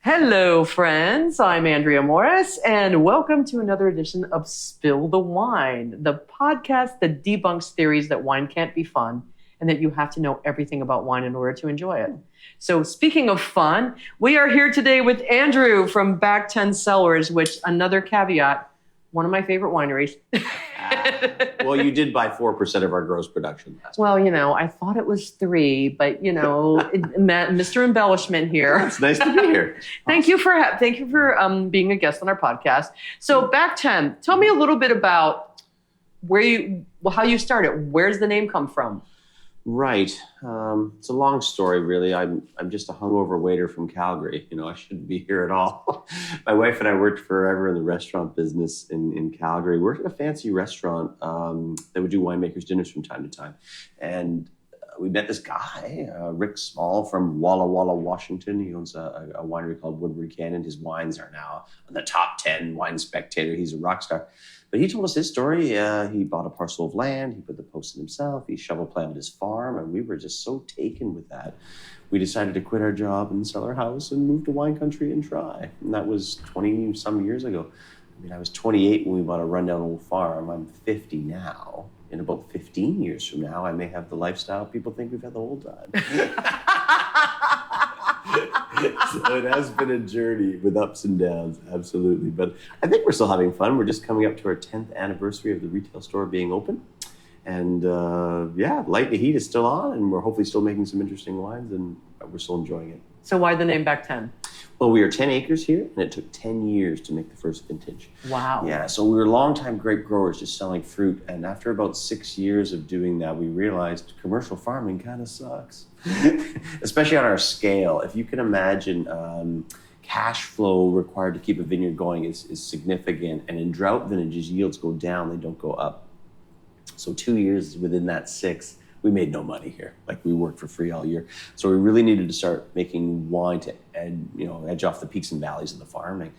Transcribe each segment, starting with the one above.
Hello, friends. I'm Andrea Morris, and welcome to another edition of Spill the Wine, the podcast that debunks theories that wine can't be fun and that you have to know everything about wine in order to enjoy it. So speaking of fun, we are here today with Andrew from Back10 Cellars, which, another caveat, one of my favorite wineries. Well, you did buy 4% of our gross production. Well, I thought it was 3, but Mr. Embellishment here. It's nice to be here. Thank you for being a guest on our podcast. So, Back10, tell me a little bit about how you started. Where's the name come from? Right. It's a long story, really. I'm just a hungover waiter from Calgary. I shouldn't be here at all. My wife and I worked forever in the restaurant business in Calgary. We worked at a fancy restaurant that would do winemakers' dinners from time to time. And we met this guy, Rick Small from Walla Walla, Washington. He owns a winery called Woodward Canyon. His wines are now on the top 10 Wine Spectator. He's a rock star. But he told us his story. He bought a parcel of land. He put the post in himself. He shovel planted his farm. And we were just so taken with that. We decided to quit our job and sell our house and move to wine country and try. And that was 20 some years ago. I was 28 when we bought a rundown old farm. I'm 50 now. In about 15 years from now, I may have the lifestyle people think we've had the whole time. So it has been a journey with ups and downs, absolutely. But I think we're still having fun. We're just coming up to our 10th anniversary of the retail store being open. And Light the Heat is still on, and we're hopefully still making some interesting wines, and we're still enjoying it. So why the name Back10? Well, we are 10 acres here, and it took 10 years to make the first vintage. Wow. Yeah, so we were longtime grape growers just selling fruit, and after about 6 years of doing that, we realized commercial farming kind of sucks, especially on our scale. If you can imagine, cash flow required to keep a vineyard going is significant, and in drought vintages, yields go down, they don't go up. So 2 years within that 6, we made no money here. Like, we worked for free all year. So we really needed to start making wine to edge off the peaks and valleys of the farming.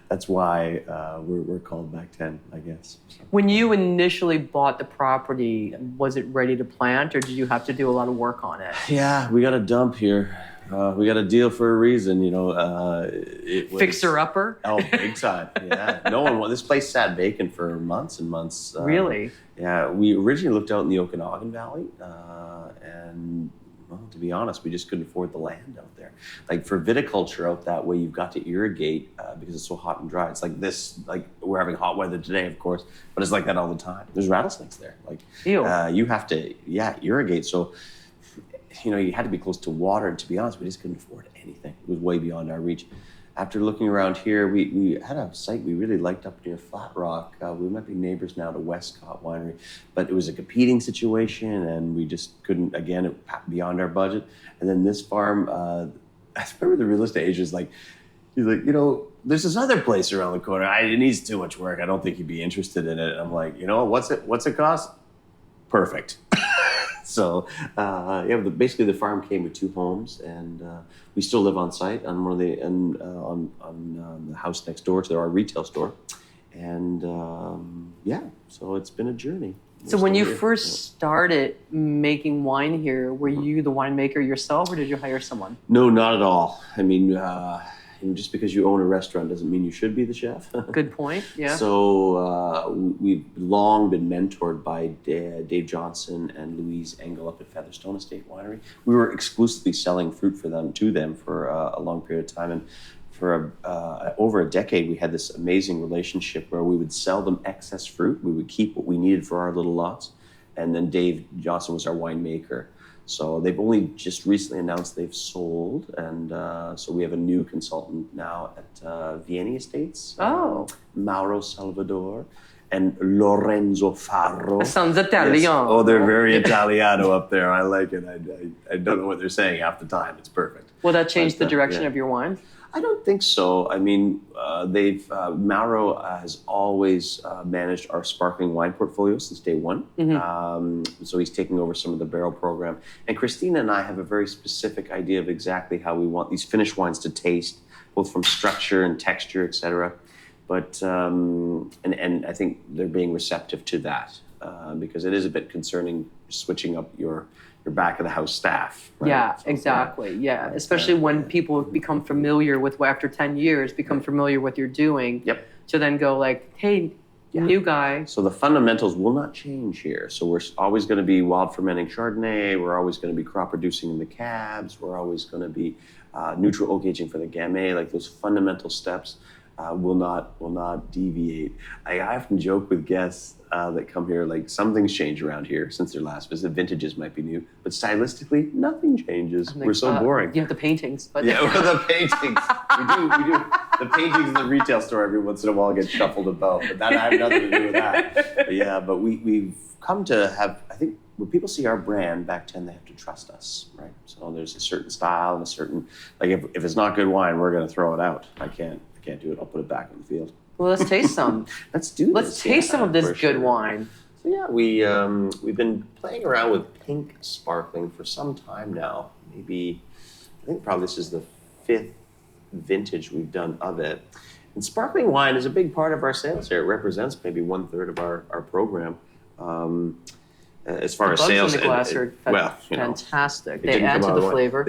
That's why we're called Back10, I guess. So. When you initially bought the property, was it ready to plant, or did you have to do a lot of work on it? Yeah, we got a dump here. We got a deal for a reason, It was, Fixer-upper? Oh, big time, yeah. This place sat vacant for months and months. Really? Yeah, we originally looked out in the Okanagan Valley, to be honest, we just couldn't afford the land out there. Like, for viticulture out that way, you've got to irrigate because it's so hot and dry. It's like this, like, we're having hot weather today, of course, but it's like that all the time. There's rattlesnakes there. Like, you have to, irrigate. So, you had to be close to water, and to be honest, we just couldn't afford anything. It was way beyond our reach. After looking around here, we had a site we really liked up near Flat Rock. We might be neighbors now to Westcott Winery, but it was a competing situation, and we just couldn't, again, beyond our budget. And then this farm, I remember the real estate agent he's like, there's this other place around the corner. It needs too much work. I don't think you'd be interested in it. And I'm like, what's it cost? Perfect. So, basically the farm came with 2 homes, and we still live on site on one of on the house next door to our retail store, and so it's been a journey. So when you first started making wine here, were you the winemaker yourself, or did you hire someone? No, not at all. I mean, just because you own a restaurant doesn't mean you should be the chef. Good point, yeah. So we've long been mentored by Dave Johnson and Louise Engel up at Featherstone Estate Winery. We were exclusively selling fruit to them for a long period of time. And for over a decade, we had this amazing relationship where we would sell them excess fruit. We would keep what we needed for our little lots. And then Dave Johnson was our winemaker. So they've only just recently announced they've sold, and so we have a new consultant now at Vieni Estates. Mauro Salvador and Lorenzo Farro. Sounds Italian. Yes. Oh, they're very Italiano up there. I like it. I don't know what they're saying half the time. It's perfect. Will that change the direction of your wine? I don't think so. I mean, Mauro has always managed our sparkling wine portfolio since day one. Mm-hmm. So he's taking over some of the barrel program. And Christina and I have a very specific idea of exactly how we want these finished wines to taste, both from structure and texture, et cetera. But, and I think they're being receptive to that. because it is a bit concerning switching up your back of the house staff. Right? Yeah, So, exactly. Yeah, especially when people become familiar with after 10 years, become familiar with what you're doing. Yep. To then go like, hey, new guy. So the fundamentals will not change here. So we're always going to be wild fermenting Chardonnay. We're always going to be crop producing in the cabs. We're always going to be neutral oak aging for the Gamay. Like those fundamental steps will not deviate. I often joke with guests that come here, like some things change around here since their last visit. Vintages might be new, but stylistically, nothing changes. We're so boring. You have the paintings, but yeah, well, the paintings. We do. The paintings in the retail store every once in a while get shuffled about, but that I have nothing to do with that. But yeah, but we've come to have, I think, when people see our brand, Back10, they have to trust us, right? So there's a certain style and a certain, like if it's not good wine, we're going to throw it out. I can't do it. I'll put it back in the field. Well, let's taste some. Let's do this. Let's taste some of this good wine. So yeah, we've been playing around with pink sparkling for some time now. Maybe, I think probably this is the 5th vintage we've done of it. And sparkling wine is a big part of our sales here. It represents maybe 1/3 of our program. As far as sales, in the glass are fantastic. They add to the flavor.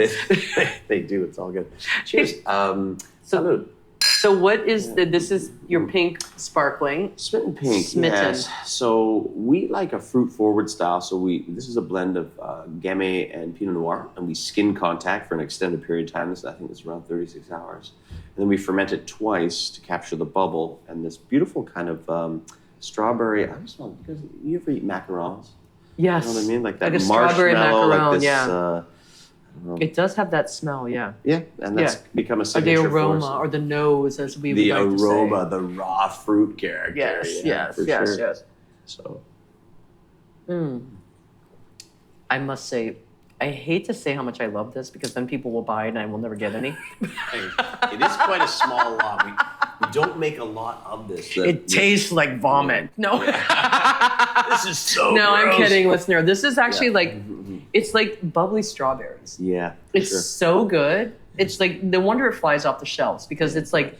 They do. It's all good. Cheers. Salud. So what is this is your pink sparkling. Smitten pink, Smitten. yes. So we like a fruit-forward style. So this is a blend of Gamay and Pinot Noir, and we skin contact for an extended period of time. I think it's around 36 hours. And then we ferment it twice to capture the bubble, and this beautiful kind of strawberry. I just want, because you ever eat macarons? Yes. You know what I mean? Like that like a strawberry marshmallow, macaron, like this, yeah. It does have that smell, yeah. Yeah, and that's become a Or the signature aroma, for us. or the nose, as we would The like to say. aroma, the raw fruit character. Yes. Sure. So. I must say, I hate to say how much I love this because then people will buy it and I will never get any. It is quite a small lot. We don't make a lot of this. It tastes like vomit. No. This is so No, gross. I'm kidding, listener. This is actually it's like bubbly strawberries. Yeah. It's sure. so good. It's like, no wonder it flies off the shelves because it's like,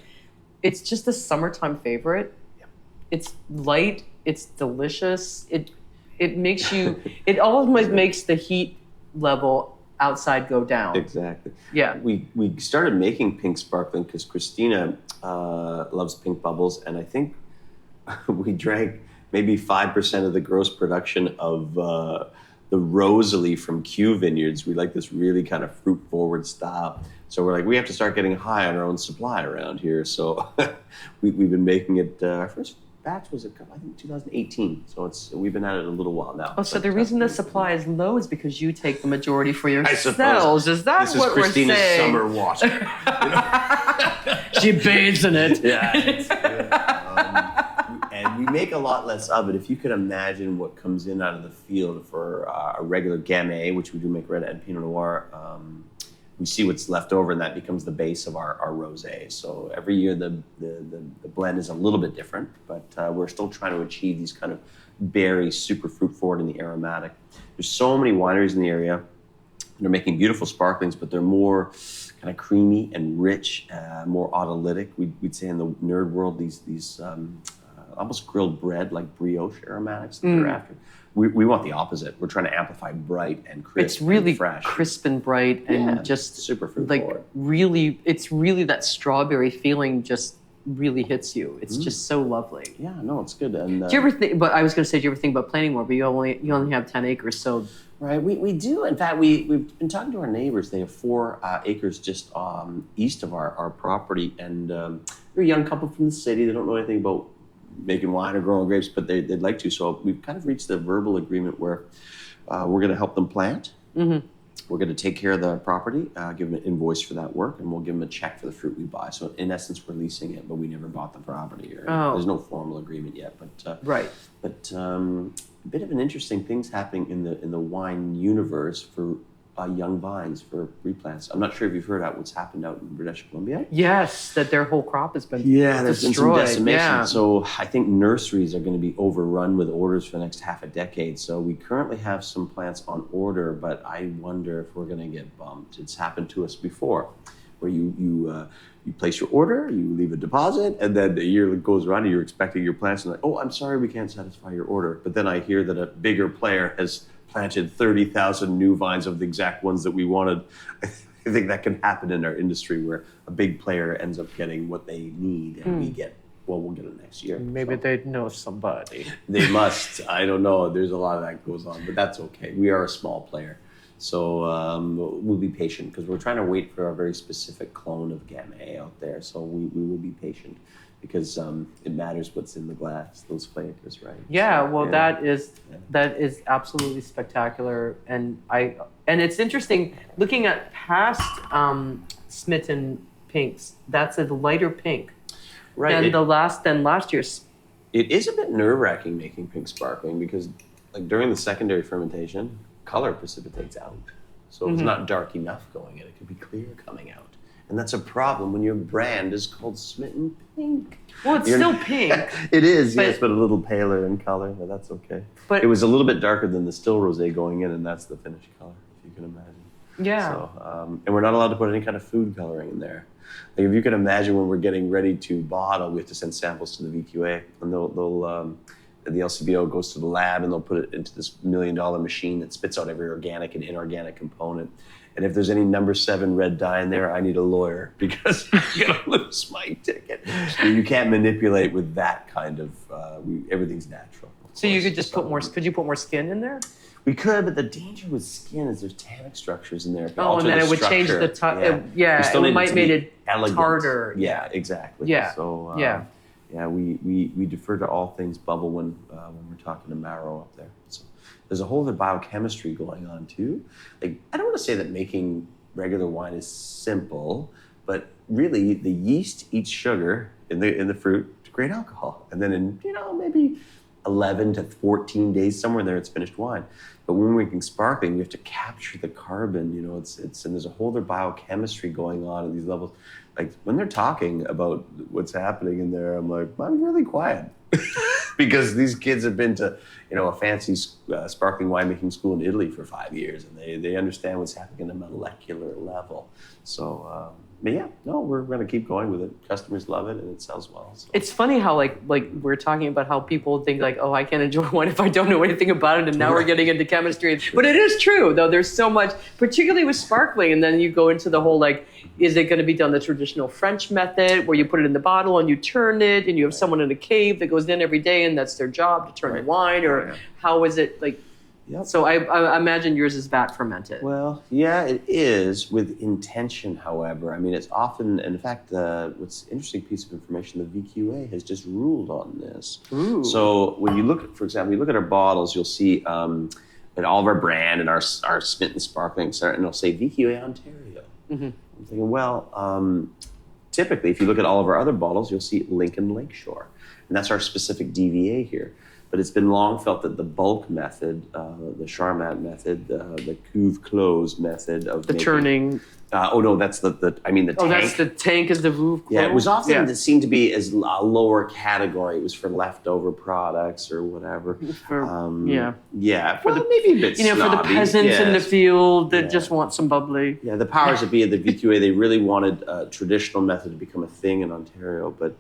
it's just a summertime favorite. Yeah. It's light. It's delicious. It makes you, it almost makes the heat level outside go down. Exactly. Yeah. We started making pink sparkling because Christina loves pink bubbles, and I think we drank maybe 5% of the gross production of the Rosalie from Q Vineyards. We like this really kind of fruit-forward style. So we're like, we have to start getting high on our own supply around here. So we've been making it. Our first batch was, I think, 2018. So we've been at it a little while now. Oh, so the reason the supply is low is because you take the majority for I yourselves. suppose. Is that This what is Christina's we're saying? summer water. She bathes in it. And we make a lot less of it. If you could imagine what comes in out of the field for a regular Gamay, which we do make red and Pinot Noir, we see what's left over, and that becomes the base of our rosé. So every year the blend is a little bit different, but we're still trying to achieve these kind of berry, super fruit forward, and the aromatic. There's so many wineries in the area. They're making beautiful sparklings, but they're more kind of creamy and rich, more autolytic. We'd say in the nerd world, these almost grilled bread, like brioche aromatics that they're after. We want the opposite. We're trying to amplify bright and crisp. It's really and fresh. crisp and bright and just super fruit like forward. really, it's really that strawberry feeling just really hits you. It's just so lovely. Yeah, no, it's good. And Do you ever think? But I was going to say, do you ever think about planting more? But you only have 10 acres, so right, we do. In fact, we've been talking to our neighbors. They have 4 acres just east of our property, and they're a young couple from the city. They don't know anything about making wine or growing grapes, but they'd like to. So we've kind of reached the verbal agreement where we're going to help them plant. Mm-hmm. We're going to take care of the property, give them an invoice for that work, and we'll give them a check for the fruit we buy. So in essence, we're leasing it, but we never bought the property. There's no formal agreement yet. But right. But a bit of an interesting things happening in the wine universe for young vines for replants. I'm not sure if you've heard about what's happened out in British Columbia. Yes, that their whole crop has been there's been some destroyed. decimation. Yeah. So I think nurseries are going to be overrun with orders for the next half a decade. So we currently have some plants on order, but I wonder if we're going to get bumped. It's happened to us before. where you place your order, you leave a deposit, and then a year goes around and you're expecting your plants and like, oh, I'm sorry, we can't satisfy your order. But then I hear that a bigger player has planted 30,000 new vines of the exact ones that we wanted. I think that can happen in our industry where a big player ends up getting what they need and we'll get it next year. Maybe they know somebody. They must. I don't know. There's a lot of that goes on, but that's okay. We are a small player. So we'll be patient because we're trying to wait for a very specific clone of Gamay out there. So we will be patient because it matters what's in the glass, those flavors, right? Yeah, so, well, that is absolutely spectacular, and it's interesting looking at past Smitten pinks. That's a lighter pink than last year's. It is a bit nerve-wracking making pink sparkling because, like during the secondary fermentation, color precipitates out. So it's not dark enough going in. It could be clear coming out. And that's a problem when your brand is called Smitten Pink. Well, it's still pink. It is, yes, but a little paler in color, but that's okay. But it was a little bit darker than the still rosé going in, and that's the finished color, if you can imagine. Yeah. So, and we're not allowed to put any kind of food coloring in there. Like if you can imagine when we're getting ready to bottle, we have to send samples to the VQA, and the LCBO goes to the lab and they'll put it into this $1 million machine that spits out every organic and inorganic component. And if there's any number 7 red dye in there, I need a lawyer because I'm going to lose my ticket. You can't manipulate with that kind of, everything's natural. So you could just could you put more skin in there? We could, but the danger with skin is there's tannic structures in there. And then it would change the it might make it tartar. Yeah, exactly. Yeah. So, we defer to all things bubble when we're talking to Marrow up there. So there's a whole other biochemistry going on too. Like I don't want to say that making regular wine is simple, but really the yeast eats sugar in the fruit to create alcohol, and then in maybe 11 to 14 days somewhere there it's finished wine. But when we're making sparkling, we have to capture the carbon. It's and there's a whole other biochemistry going on at these levels. Like when they're talking about what's happening in there, I'm like, I'm really quiet because these kids have been to, a fancy sparkling winemaking school in Italy for 5 years, and they understand what's happening at a molecular level. So, we're going to keep going with it. Customers love it, and it sells well. So. It's funny how like we're talking about how people think like, oh, I can't enjoy wine if I don't know anything about it, and now we're getting into chemistry. But it is true, though. There's so much, particularly with sparkling, and then you go into the whole like, is it going to be done the traditional French method where you put it in the bottle and you turn it, and you have someone in a cave that goes in every day and that's their job to turn the wine, or how is it like? Yep. So I imagine yours is vat fermented. Well, yeah, it is with intention, however. I mean, it's often, in fact, what's an interesting piece of information, the VQA has just ruled on this. Ooh. So when you look, for example, you look at our bottles, you'll see at all of our brand and our Smitten Sparkling, and it'll say VQA Ontario. Mm-hmm. I'm thinking, well, typically, if you look at all of our other bottles, you'll see Lincoln Lakeshore. And that's our specific DVA here. But it's been long felt that the bulk method, the Charmat method, the Cuve Close method of the turning. That's the tank. Oh, that's the tank is the Vouv Close? Yeah, it was often seen to be as a lower category. It was for leftover products or whatever. For maybe a bit snobby. for the peasants in the field that just want some bubbly. Yeah, the powers that be at the VQA, they really wanted a traditional method to become a thing in Ontario, but.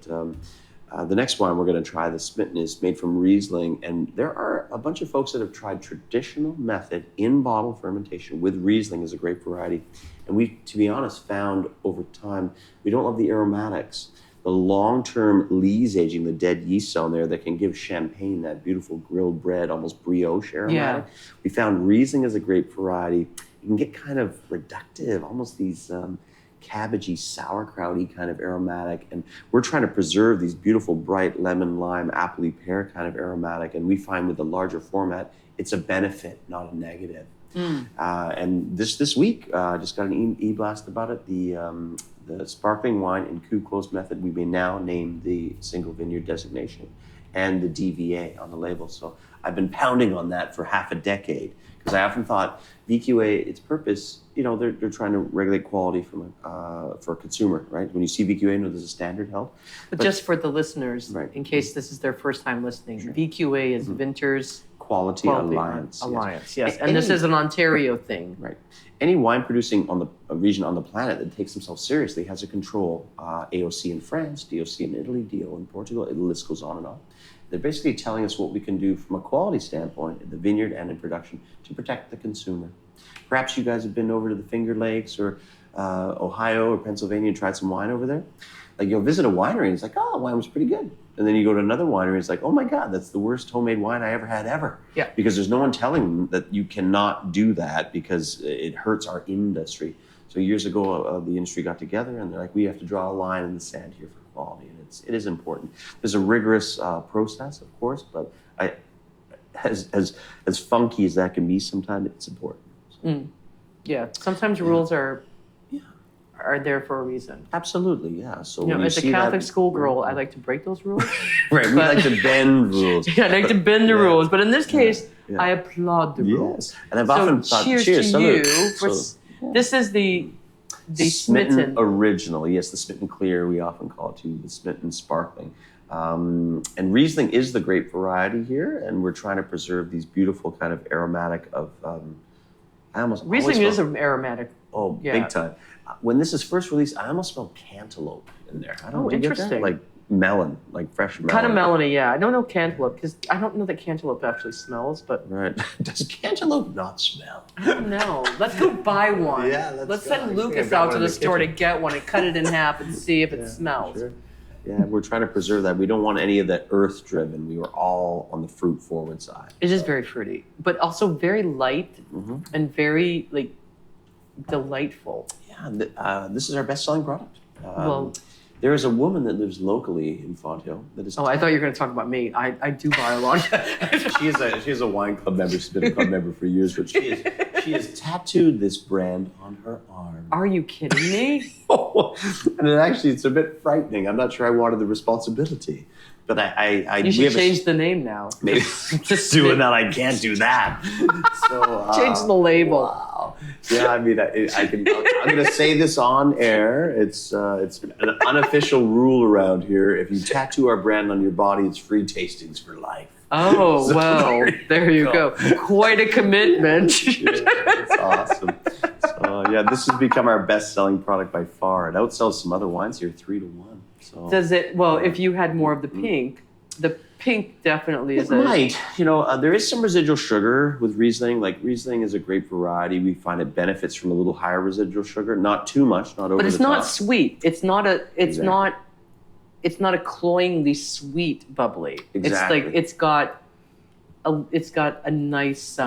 The next one we're going to try, the Smitten, is made from Riesling, and there are a bunch of folks that have tried traditional method in bottle fermentation with Riesling as a grape variety, and we, to be honest, found over time we don't love the aromatics. The long-term lees aging, the dead yeast cell in there that can give champagne that beautiful grilled bread, almost brioche aromatic. Yeah. We found Riesling as a grape variety. You can get kind of reductive, almost these cabbagey, sauerkrauty kind of aromatic, and we're trying to preserve these beautiful bright lemon, lime, appley, pear kind of aromatic, and we find with the larger format it's a benefit, not a negative. And this week I just got an e-blast about it. The sparkling wine in Cuve Close method, we may now name the single vineyard designation and the DVA on the label. So I've been pounding on that for half a decade because I often thought VQA, its purpose, they're trying to regulate quality from for a consumer, right? When you see VQA, there's a standard held. But just for the listeners, in case this is their first time listening, VQA is Vinters Quality Alliance. Alliance, yes. And this is an Ontario thing. Right. Any wine producing on the region on the planet that takes themselves seriously has a control. AOC in France, DOC in Italy, DO in Portugal. The list goes on and on. They're basically telling us what we can do from a quality standpoint in the vineyard and in production to protect the consumer. Perhaps you guys have been over to the Finger Lakes or Ohio or Pennsylvania and tried some wine over there. Like you'll visit a winery and it's like, oh, the wine was pretty good. And then you go to another winery and it's like, oh my God, that's the worst homemade wine I ever had ever. Yeah. Because there's no one telling them that you cannot do that because it hurts our industry. So years ago, the industry got together and they're like, we have to draw a line in the sand here for quality. And it is important. There's a rigorous process, of course, but as funky as that can be sometimes, it's important. So. Yeah. Sometimes rules are there for a reason. Absolutely, yeah. So as a Catholic schoolgirl, I like to break those rules. Right, we like to bend rules. Yeah, I like to bend the rules, but in this case, I applaud the rules. And I've often thought, cheers to you. This is the Smitten original. Yes, the Smitten Clear, we often call it too, the Smitten Sparkling. And Riesling is the grape variety here, and we're trying to preserve these beautiful kind of aromatic of. Riesling is an aromatic. Oh, big time. When this is first released, I almost smell cantaloupe in there. I don't know. Interesting. Like melon, like fresh melon. Kind of melony, yeah. I don't know cantaloupe because I don't know that cantaloupe actually smells, but. Right. Does cantaloupe not smell? I don't know. Let's go buy one. Yeah, let's send Lukas out to the store to get one and cut it in half and see if it smells. Sure. Yeah, we're trying to preserve that. We don't want any of that earth-driven. We were all on the fruit-forward side. It is very fruity, but also very light and very delightful. Yeah, this is our best-selling product. There is a woman that lives locally in Fonthill that is. Oh, I thought you were going to talk about me. I do buy a lot. She is a wine club member. She's been a club member for years, but she has tattooed this brand on her arm. Are you kidding me? And it's a bit frightening. I'm not sure I wanted the responsibility. But you should change the name now. Maybe just doing that. I can't do that. So change the label. Wow. Yeah, I mean, I'm going to say this on air. It's an unofficial rule around here. If you tattoo our brand on your body, it's free tastings for life. Oh, so well, there you go. Quite a commitment. It's awesome. So this has become our best-selling product by far. It outsells some other wines here 3-1. So, does it? Well, if you had more of the pink definitely is. It might. There is some residual sugar with Riesling. Like Riesling is a grape variety. We find it benefits from a little higher residual sugar. Not too much. Not over. But it's the not top. sweet. It's not a. It's not. It's not a cloyingly sweet bubbly. Exactly. It's got a nice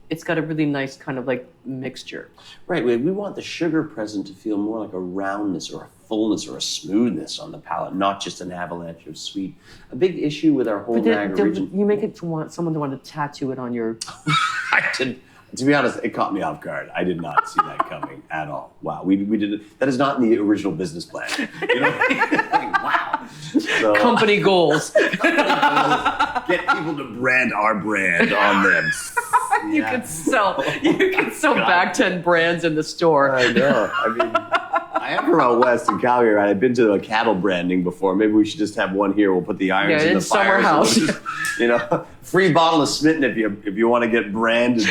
it's got a really nice kind of like mixture. Right. We want the sugar present to feel more like a roundness or a fullness or a smoothness on the palate, not just an avalanche of sweet. A big issue with our whole Niagara region. You make it to want someone to want to tattoo it on your. I did. To be honest, it caught me off guard. I did not see that coming at all. Wow, we did it. That is not in the original business plan. Wow. So, company goals. Get people to brand our brand on them. You could sell Back 10 brands in the store. I know. I mean, I am from out west in Calgary, right? I've been to a cattle branding before. Maybe we should just have one here. We'll put the irons in the fire. Summer house. Free bottle of Smitten if you want to get branded.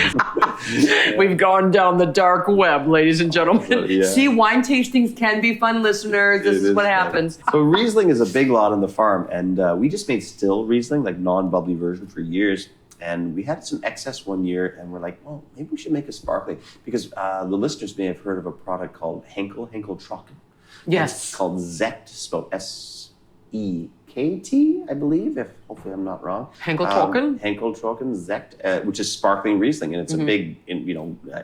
We've gone down the dark web, ladies and gentlemen. Yeah. See, wine tastings can be fun, listeners. This is what happens. So Riesling is a big lot on the farm, and we just made still Riesling, like non-bubbly version for years. And we had some excess one year, and we're like, well, maybe we should make a sparkling. Because the listeners may have heard of a product called Henkel Trocken. Yes. It's called Zekt, spelled S-E-K-T, I believe, if hopefully I'm not wrong. Henkel Trocken? Henkel Trocken, Zekt, which is sparkling Riesling. And it's a big,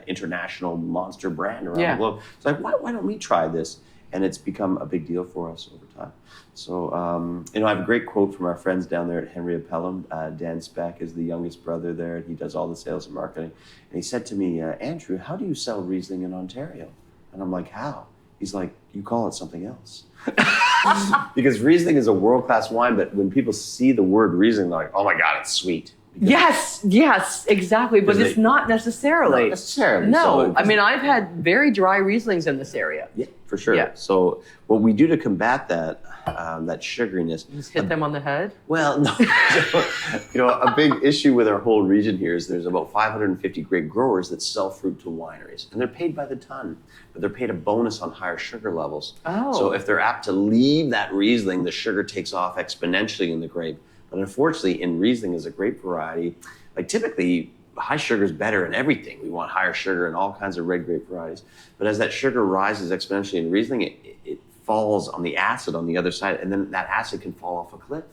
international monster brand around the globe. So why don't we try this? And it's become a big deal for us over time. So, I have a great quote from our friends down there at Henry Appellum. Dan Speck is the youngest brother there, and he does all the sales and marketing. And he said to me, Andrew, how do you sell Riesling in Ontario? And I'm like, how? He's like, you call it something else. Because Riesling is a world-class wine, but when people see the word Riesling, they're like, oh my God, it's sweet. Yes, exactly. But it's not necessarily. Not necessarily. No, So, I mean, I've had very dry Rieslings in this area. Yeah, for sure. Yeah. So what we do to combat that sugariness. Just hit them on the head? Well, no. A big issue with our whole region here is there's about 550 grape growers that sell fruit to wineries, and they're paid by the ton, but they're paid a bonus on higher sugar levels. Oh. So if they're apt to leave that Riesling, the sugar takes off exponentially in the grape. But unfortunately, in Riesling as a grape variety, like typically high sugar is better in everything. We want higher sugar in all kinds of red grape varieties. But as that sugar rises exponentially in Riesling, it falls on the acid on the other side, and then that acid can fall off a cliff.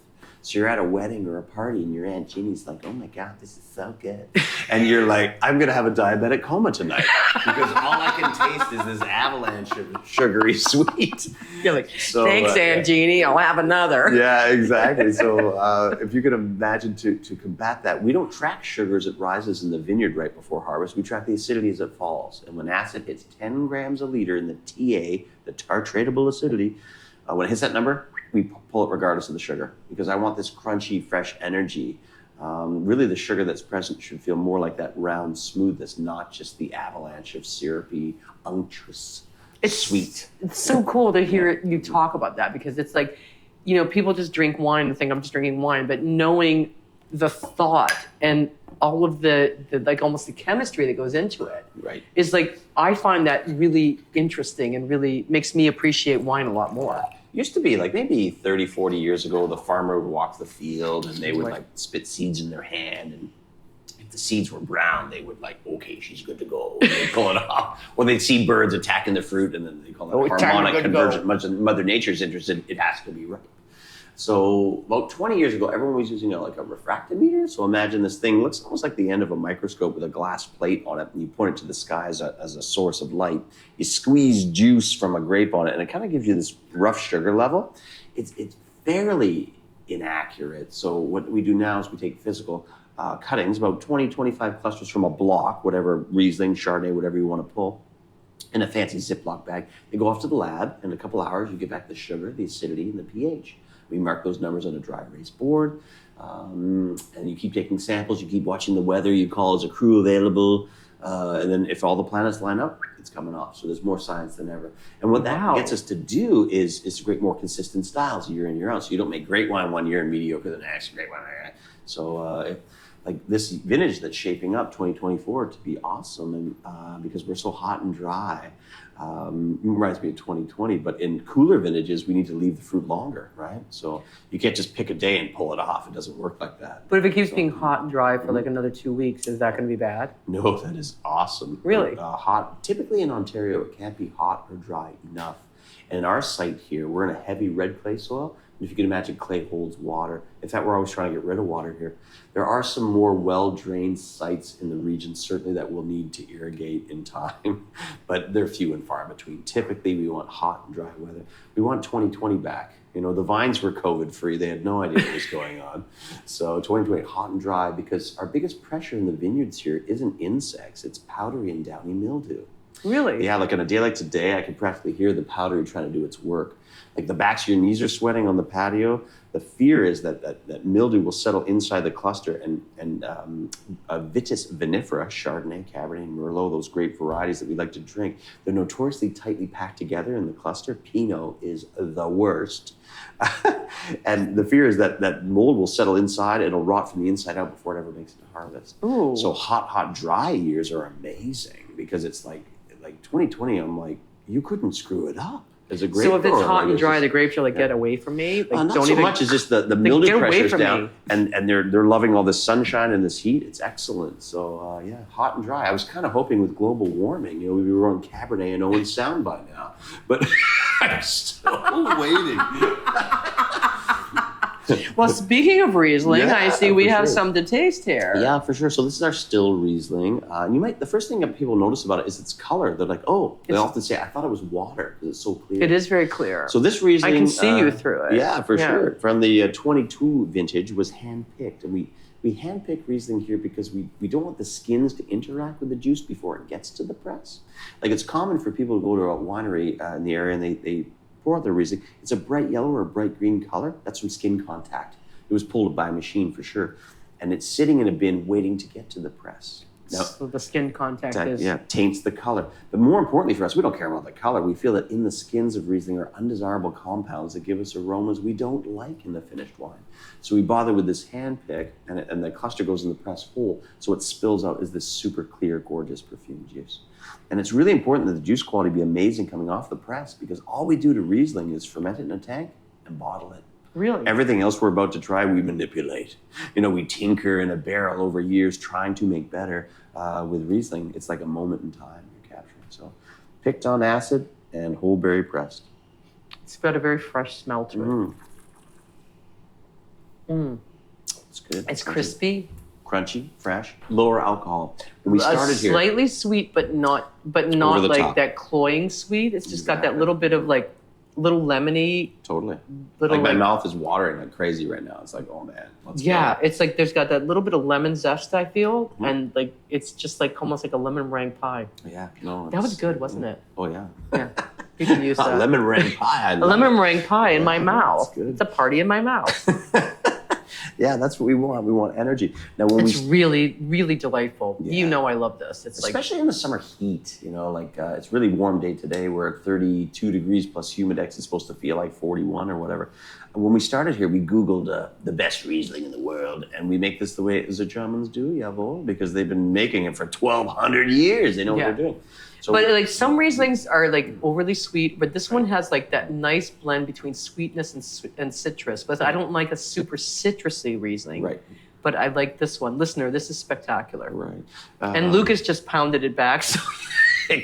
So you're at a wedding or a party, and your Aunt Jeannie's like, "Oh my God, this is so good," and you're like, "I'm gonna have a diabetic coma tonight because all I can taste is this avalanche of sugary sweet." You're like, "Thanks, Aunt Jeannie. I'll have another." Yeah, exactly. So if you could imagine to combat that, we don't track sugar as it rises in the vineyard right before harvest. We track the acidity as it falls, and when acid hits 10 grams a liter in the TA, the tartratable acidity, when it hits that number, we pull it regardless of the sugar, because I want this crunchy, fresh energy. Really, the sugar that's present should feel more like that round smoothness, not just the avalanche of syrupy, unctuous, sweet. It's so cool to hear you talk about that, because it's like, people just drink wine and think I'm just drinking wine, but knowing the thought and all of the like almost the chemistry that goes into it, right, is like, I find that really interesting and really makes me appreciate wine a lot more. Used to be like maybe 30, 40 years ago, the farmer would walk the field and they would like spit seeds in their hand, and if the seeds were brown, they would like, okay, she's good to go. And they'd pull it off. Or they'd see birds attacking the fruit, and then they call it harmonic convergence. Much Mother Nature's interested, it has to be ripe. So about 20 years ago, everyone was using like a refractometer. So imagine this thing looks almost like the end of a microscope with a glass plate on it, and you point it to the sky as a source of light. You squeeze juice from a grape on it, and it kind of gives you this rough sugar level. It's fairly inaccurate. So what we do now is we take physical cuttings, about 20, 25 clusters from a block, whatever, Riesling, Chardonnay, whatever you want to pull, in a fancy Ziploc bag. They go off to the lab. In a couple hours, you get back the sugar, the acidity, and the pH. We mark those numbers on a dry erase board, and you keep taking samples. You keep watching the weather. You call as a crew available, and then if all the planets line up, it's coming off. So there's more science than ever. And what that gets us to do is to create more consistent styles year in, year out. So you don't make great wine one year and mediocre the next, great wine. So like this vintage that's shaping up 2024 to be awesome, and because we're so hot and dry. Reminds me of 2020, but in cooler vintages, we need to leave the fruit longer, right? So you can't just pick a day and pull it off. It doesn't work like that. But if it keeps being hot and dry for like another 2 weeks, is that going to be bad? No, that is awesome. Really? Hot. Typically in Ontario, it can't be hot or dry enough. And in our site here, we're in a heavy red clay soil. If you can imagine, clay holds water. In fact, we're always trying to get rid of water here. There are some more well-drained sites in the region, certainly, that will need to irrigate in time, but they're few and far between. Typically, we want hot and dry weather. We want 2020 back. The vines were COVID-free. They had no idea what was going on. So 2020, hot and dry, because our biggest pressure in the vineyards here isn't insects. It's powdery and downy mildew. Really? Yeah, like on a day like today, I can practically hear the powdery trying to do its work. Like the backs of your knees are sweating on the patio. The fear is that mildew will settle inside the cluster, and Vitis vinifera, Chardonnay, Cabernet, Merlot, those grape varieties that we like to drink, they're notoriously tightly packed together in the cluster. Pinot is the worst. And the fear is that mold will settle inside. It'll rot from the inside out before it ever makes it to harvest. Ooh. So hot, dry years are amazing, because it's like 2020, I'm like, you couldn't screw it up. As a grape so if it's grower, hot and dry, the grapes are like, get away from me. Like, not so much as just the mildew pressure's down, and they're loving all this sunshine and this heat. It's excellent. So yeah, hot and dry. I was kind of hoping with global warming, we were on Cabernet and Owen Sound by now, but I'm still waiting. Well, speaking of Riesling, I see we have some to taste here. Yeah, for sure. So this is our still Riesling. The first thing that people notice about it is its color. They're like, they often say, I thought it was water because it's so clear. It is very clear. So this Riesling, I can see you through it. Yeah, for sure. From the 22 vintage, was hand-picked. And we hand-pick Riesling here because we don't want the skins to interact with the juice before it gets to the press. Like, it's common for people to go to a winery in the area, and they pour out their Riesling. It's a bright yellow or a bright green color. That's from skin contact. It was pulled by a machine for sure. and it's sitting in a bin waiting to get to the press. Now, so the skin contact is... Yeah, taints the color. But more importantly for us, we don't care about the color. We feel that in the skins of Riesling are undesirable compounds that give us aromas we don't like in the finished wine. So we bother with this hand pick, and the cluster goes in the press whole, so what spills out is this super clear, gorgeous perfumed juice. And it's really important that the juice quality be amazing coming off the press, because all we do to Riesling is ferment it in a tank and bottle it. Really? Everything else we're about to try, we manipulate. We tinker in a barrel over years trying to make better. With Riesling, it's like a moment in time you're capturing. So picked on acid and whole berry pressed. It's got a very fresh smell to it. It's good. It's crispy. Crunchy, fresh, lower alcohol. When we started here, slightly sweet, but not like top. That cloying sweet. It's just got that little bit of like little lemony. Totally. Like my mouth is watering like crazy right now. It's like, oh man, let's go. It's like there's got that little bit of lemon zest, I feel, and like it's just like almost like a lemon meringue pie. Yeah, no, that was good, wasn't it? Oh yeah. Yeah, you can use that. Lemon meringue pie. A lemon meringue pie in my mouth. It's a party in my mouth. Yeah, that's what we want. We want energy. Now, when it's really, really delightful. Yeah. I love this. It's especially in the summer heat. It's really warm day today. We're at 32 degrees plus humidex. It's supposed to feel like 41 or whatever. When we started here, we Googled the best Riesling in the world, and we make this the way the Germans do, jawohl, because they've been making it for 1,200 years. They know what they're doing. So, but like some Rieslings are like overly sweet, but this one has like that nice blend between sweetness and citrus. But I don't like a super citrusy Riesling. Right. But I like this one. Listener, this is spectacular. Right. And Lukas just pounded it back. So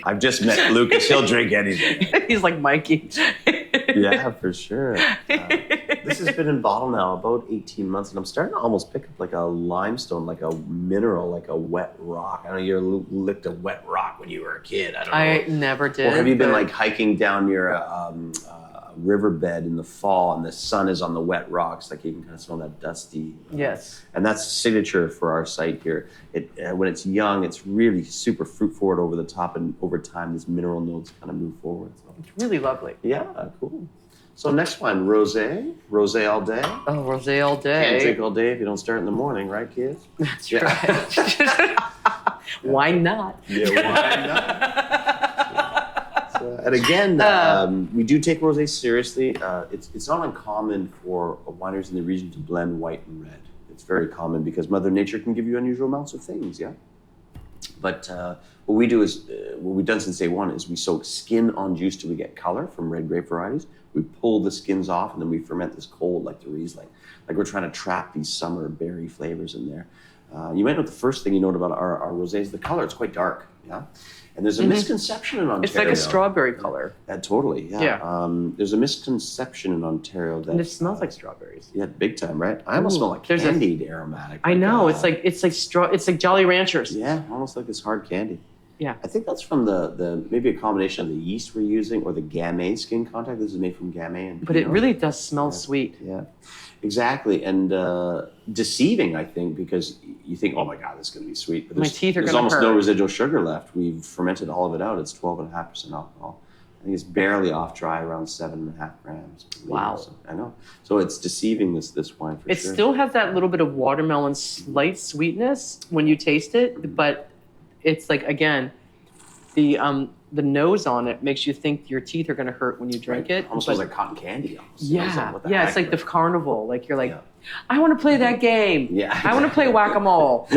I've just met Lukas. He'll drink anything. He's like Mikey. Yeah, for sure. This has been in bottle now about 18 months, and I'm starting to almost pick up like a limestone, like a mineral, like a wet rock. I don't know, you licked a wet rock when you were a kid. I never did. Or have you been like hiking down near a riverbed in the fall and the sun is on the wet rocks, like you can kind of smell that dusty. Yes. And that's signature for our site here. When it's young, it's really super fruit forward over the top, and over time, these mineral notes kind of move forward. So. It's really lovely. Yeah, cool. So next one, rosé. Rosé all day. Oh, rosé all day. Can't drink all day if you don't start in the morning, right, kids? That's right. Why not? Yeah, why not? And again, we do take rosé seriously. It's not uncommon for wineries in the region to blend white and red. It's very common because Mother Nature can give you unusual amounts of things, yeah? But what we do is, what we've done since day one is we soak skin on juice till we get color from red grape varieties. We pull the skins off and then we ferment this cold like the Riesling. Like we're trying to trap these summer berry flavors in there. You might know the first thing you note about our rosé is the color. It's quite dark, yeah? And there's a misconception in Ontario. It's like a strawberry color. Totally, yeah. There's a misconception in Ontario that... And it smells like strawberries. Yeah, big time, right? I almost smell like candied aromatic. I know, it's like Jolly Ranchers. Yeah, almost like this hard candy. Yeah. I think that's from the maybe a combination of the yeast we're using or the Gamay skin contact. This is made from Gamay. But it really does smell sweet. Yeah, exactly. And deceiving, I think, because you think, oh my God, this is going to be sweet. But my teeth are going to hurt. There's almost no residual sugar left. We've fermented all of it out. It's 12.5% alcohol. I think it's barely off dry, around 7.5 grams. Wow. So, I know. So it's deceiving this wine for sure. It still has that little bit of watermelon slight sweetness when you taste it, but it's like, again, the nose on it makes you think your teeth are going to hurt when you drink it. Almost feels like cotton candy. Almost. Yeah, it's like the carnival. Like you're like, I want to play that game. Yeah, exactly. I want to play whack-a-mole.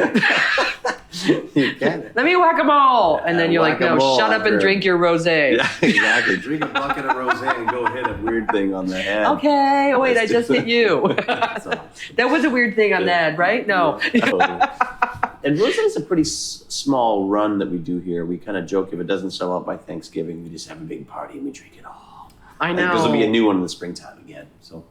You can. Let me whack-a-mole. And then you're like, no, shut up and drink your rosé. Yeah, exactly. Drink a bucket of rosé and go hit a weird thing on the head. Okay. Oh, wait, I just hit you. That was a weird thing on the head, right? No. Yeah, totally. And rosé is a pretty small run that we do here. We kind of joke if it doesn't sell out by Thanksgiving, we just have a big party and we drink it all. I know. Because there'll be a new one in the springtime again. So.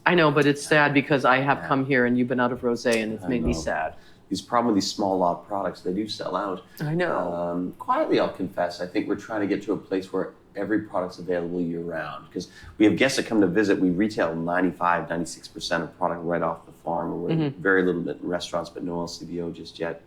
I know, but it's sad because I have come here and you've been out of rosé and it's made me sad. These problem with these small lot products, they do sell out. I know. Quietly, I'll confess, I think we're trying to get to a place where every product's available year round. Because we have guests that come to visit, we retail 95, 96% of product right off the farm. We're very little bit in restaurants, but no LCBO just yet.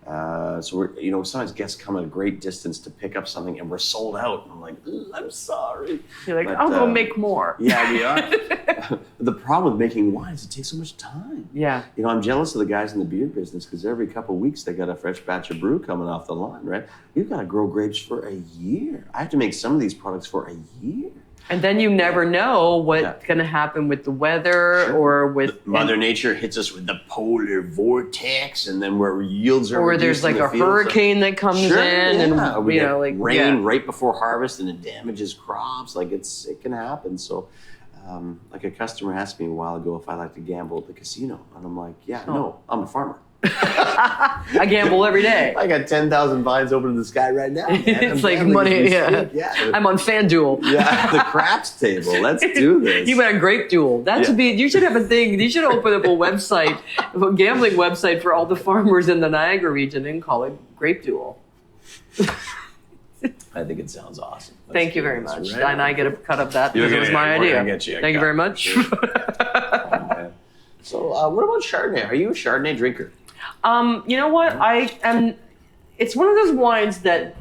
So we're, sometimes guests come at a great distance to pick up something, and we're sold out. And I'm like, I'm sorry. You're like, I'll go make more. Yeah, we are. The problem with making wine is it takes so much time. Yeah. I'm jealous of the guys in the beer business because every couple of weeks they got a fresh batch of brew coming off the line, right? We've got to grow grapes for a year. I have to make some of these products for a year. And then you never know what's going to happen with the weather or with... Mother Nature hits us with the polar vortex, and then where yields are or there's like a hurricane that comes in, and we get rain right before harvest, and it damages crops. Like it can happen. So, like a customer asked me a while ago if I like to gamble at the casino, and I'm like, no, I'm a farmer. I gamble every day. I got 10,000 vines open in the sky right now. It's like money. Yeah. I'm on FanDuel. Yeah, the craps table. Let's do this. You got a grape duel. That should be. You should have a thing. You should open up a website, a gambling website for all the farmers in the Niagara region, and call it Grape Duel. I think it sounds awesome. Thank you very much. Right. And I get a cut of that because it was my idea. Thank you very much. So, what about Chardonnay? Are you a Chardonnay drinker? You know what? I am. It's one of those wines that,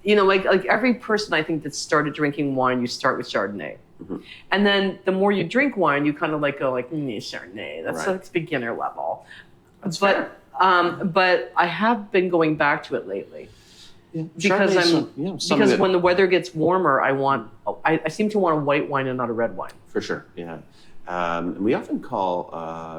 like every person I think that started drinking wine, you start with Chardonnay. Mm-hmm. And then the more you drink wine, you kind of go Chardonnay. That's like beginner level. That's fair. But I have been going back to it lately. Yeah. Because when the weather gets warmer, I seem to want a white wine and not a red wine. For sure, yeah. We often call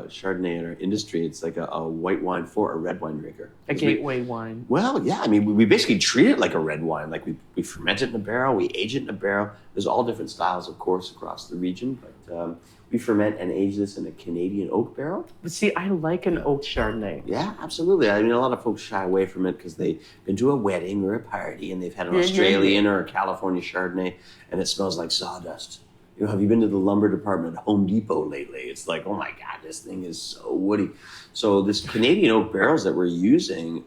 Chardonnay in our industry, it's like a white wine for a red wine drinker. A gateway wine. Well, yeah. I mean, we basically treat it like a red wine. Like we ferment it in a barrel, we age it in a barrel. There's all different styles, of course, across the region. But we ferment and age this in a Canadian oak barrel. But see, I like an oak Chardonnay. Yeah, absolutely. I mean, a lot of folks shy away from it because they've been to a wedding or a party and they've had an Australian or a California Chardonnay and it smells like sawdust. Have you been to the lumber department at Home Depot lately? It's like, oh my God, this thing is so woody. So this Canadian oak barrels that we're using,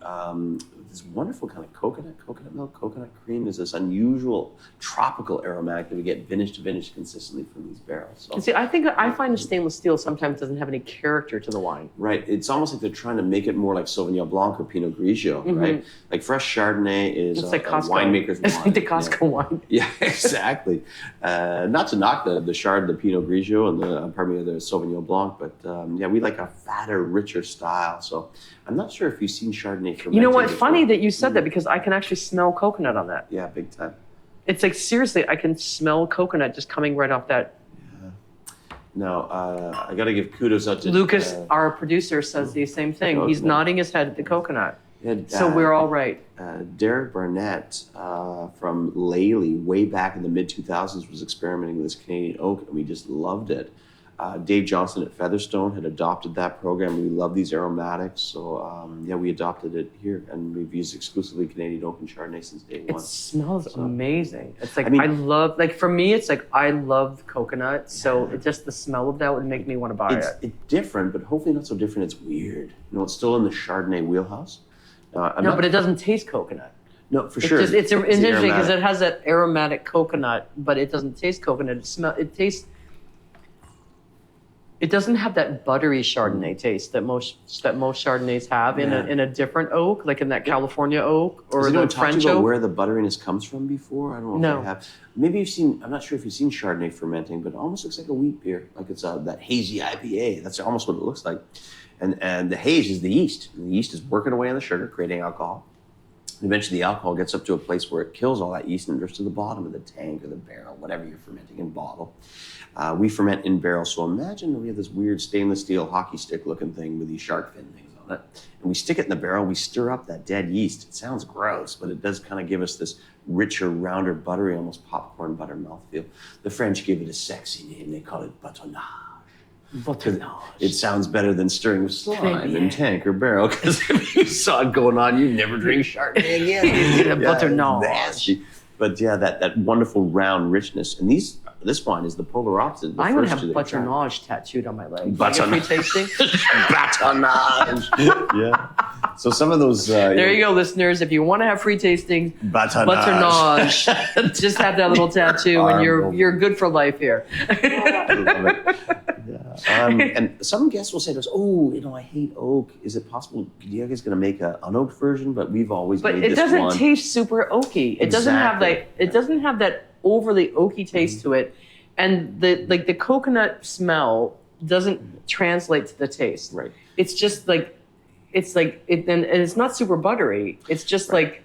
this wonderful kind of coconut milk, coconut cream. There's this unusual tropical aromatic that we get vintage to vintage consistently from these barrels. So, see, I find the stainless steel sometimes doesn't have any character to the wine. Right. It's almost like they're trying to make it more like Sauvignon Blanc or Pinot Grigio, right? Like fresh Chardonnay is it's like a winemaker's wine. It's like the Costco wine. Yeah, exactly. Not to knock the Chard, the Pinot Grigio, and the Sauvignon Blanc, but we like a fatter, richer style. So I'm not sure if you've seen Chardonnay fermented. You know what? Funny that you said that because I can actually smell coconut on that. Yeah, big time. It's like, seriously, I can smell coconut just coming right off that. Yeah. No, I got to give kudos out to Lukas, our producer, says the same thing. He's nodding his head at the coconut. So we're all right. Derek Barnett from Lely, way back in the mid-2000s, was experimenting with this Canadian oak, and we just loved it. Dave Johnson at Featherstone had adopted that program. We love these aromatics. So, we adopted it here, and we've used exclusively Canadian oak and Chardonnay since day one. It smells amazing. It's like, for me, it's like, I love coconut. So just the smell of that would make me want to buy it. It's different, but hopefully not so different. It's weird. It's still in the Chardonnay wheelhouse. But it doesn't taste coconut. No, for sure. It's interesting because it has that aromatic coconut, but it doesn't taste coconut. It doesn't have that buttery Chardonnay taste that most Chardonnays have in a different oak, like in that California oak or the French oak. Where the butteriness comes from before? I don't know if I have. Maybe you've seen. I'm not sure if you've seen Chardonnay fermenting, but it almost looks like a wheat beer, like it's that hazy IPA. That's almost what it looks like. And the haze is the yeast. And the yeast is working away on the sugar, creating alcohol. And eventually the alcohol gets up to a place where it kills all that yeast and drifts to the bottom of the tank or the barrel, whatever you're fermenting in bottle. We ferment in barrel. So imagine we have this weird stainless steel hockey stick looking thing with these shark fin things on it. And we stick it in the barrel. We stir up that dead yeast. It sounds gross, but it does kind of give us this richer, rounder, buttery, almost popcorn butter mouthfeel. The French give it a sexy name. They call it batonnage. It sounds better than stirring with slime in tank or barrel, because if you saw it going on, you'd never drink Chardonnay again. Batonnage. But that wonderful round richness. And this wine is the polar opposite. I'm going to have batonnage tattooed on my leg. Batonnage. Tasting? Batonnage. Yeah. So some of those... there you go, listeners. If you want to have free tasting, batonnage. Just have that little tattoo and you're good for life here. I love it. Yeah. And some guests will say to us, "Oh, I hate oak. Is it possible? You guys going to make an unoaked version?" But we've always made this one. But it doesn't taste super oaky. It doesn't have that overly oaky taste to it, and the coconut smell doesn't translate to the taste. Right. It's just and it's not super buttery. It's just like.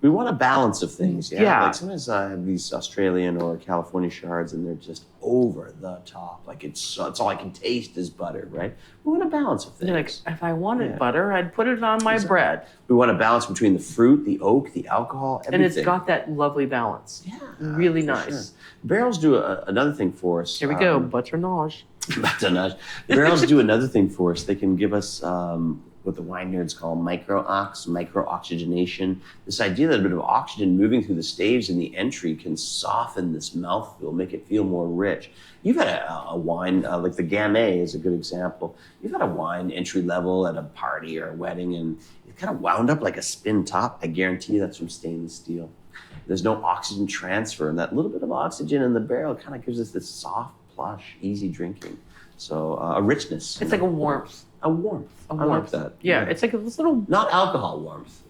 We want a balance of things, yeah. Like sometimes I have these Australian or California shards, and they're just over the top. Like it's all I can taste is butter, right? We want a balance of things. Like if I wanted butter, I'd put it on my bread. We want a balance between the fruit, the oak, the alcohol, everything. And it's got that lovely balance. Yeah, really nice. Sure. Barrels do another thing for us. Here we go, butternage. Butternage. Barrels do another thing for us. They can give us what the wine nerds call micro-oxygenation. This idea that a bit of oxygen moving through the staves in the entry can soften this mouthfeel, make it feel more rich. You've had a wine, like the Gamay is a good example. You've had a wine entry level at a party or a wedding, and it kind of wound up like a spin top. I guarantee you that's from stainless steel. There's no oxygen transfer, and that little bit of oxygen in the barrel kind of gives us this soft, plush, easy drinking. So a richness. It's like a warmth. A warmth. I like that. Yeah, it's like this little... Not alcohol warmth.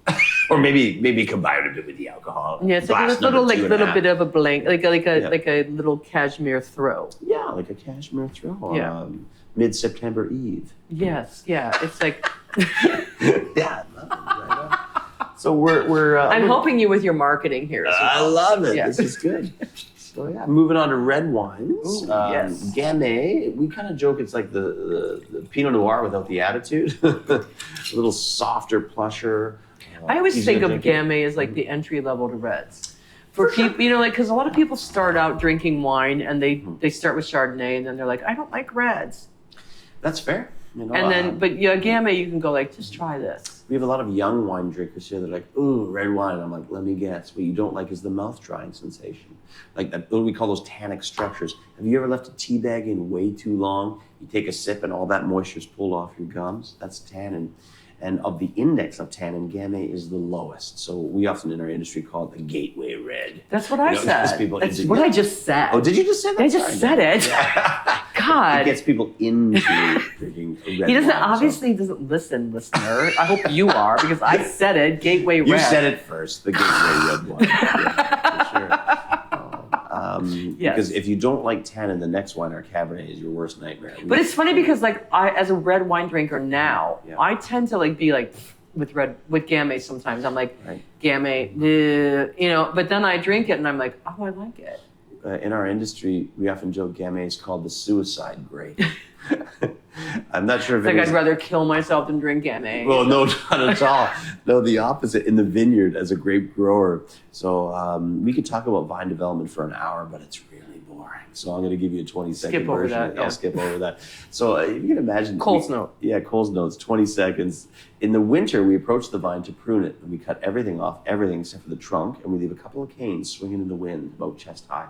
Or maybe combine a bit with the alcohol. Yeah, it's like a little bit of a blank, like a little cashmere throw. Yeah, like a cashmere throw on mid-September Eve. Yes, yeah. It's like... Yeah, I love it. Right. So we're I'm helping you with your marketing here. I love it. Yeah. This is good. So yeah, moving on to red wines. Ooh, yes. Gamay, we kind of joke it's like the Pinot Noir without the attitude. A little softer, plusher. I always think of Gamay as like the entry level to reds. For people, because a lot of people start out drinking wine and they start with Chardonnay and then they're like, I don't like reds. That's fair. Gamay, you can go like, just try this. We have a lot of young wine drinkers here. They're like, ooh, red wine. I'm like, let me guess. What you don't like is the mouth drying sensation. Like that, what we call those tannic structures. Have you ever left a tea bag in way too long? You take a sip and all that moisture's pulled off your gums. That's tannin. And of the index of tannin, Gamay is the lowest. So we often in our industry call it the gateway red. That's what I said. That's what I just said. Oh, did you just say that? I just said it. God. It gets people into drinking red wine. He doesn't listen, listener. I hope you are, because I said it, gateway red. You said it first, the gateway red wine. Yeah, for sure. Yes. Because if you don't like tannin, the next wine, our Cabernet, is your worst nightmare. But it's funny because as a red wine drinker now, I tend to be like with Gamay sometimes. I'm like, Gamay, but then I drink it and I'm like, oh, I like it. In our industry, we often joke Gamay is called the suicide grape. I'm not sure if I'd rather kill myself than drink Gamay. Well, no, not at all. No, the opposite in the vineyard as a grape grower. So we could talk about vine development for an hour, but it's really boring. So I'm going to give you a 20-second version. I'll skip over that. So you can imagine. Cole's note. Yeah, Cole's notes, 20 seconds. In the winter, we approach the vine to prune it, and we cut everything off, everything except for the trunk, and we leave a couple of canes swinging in the wind about chest high.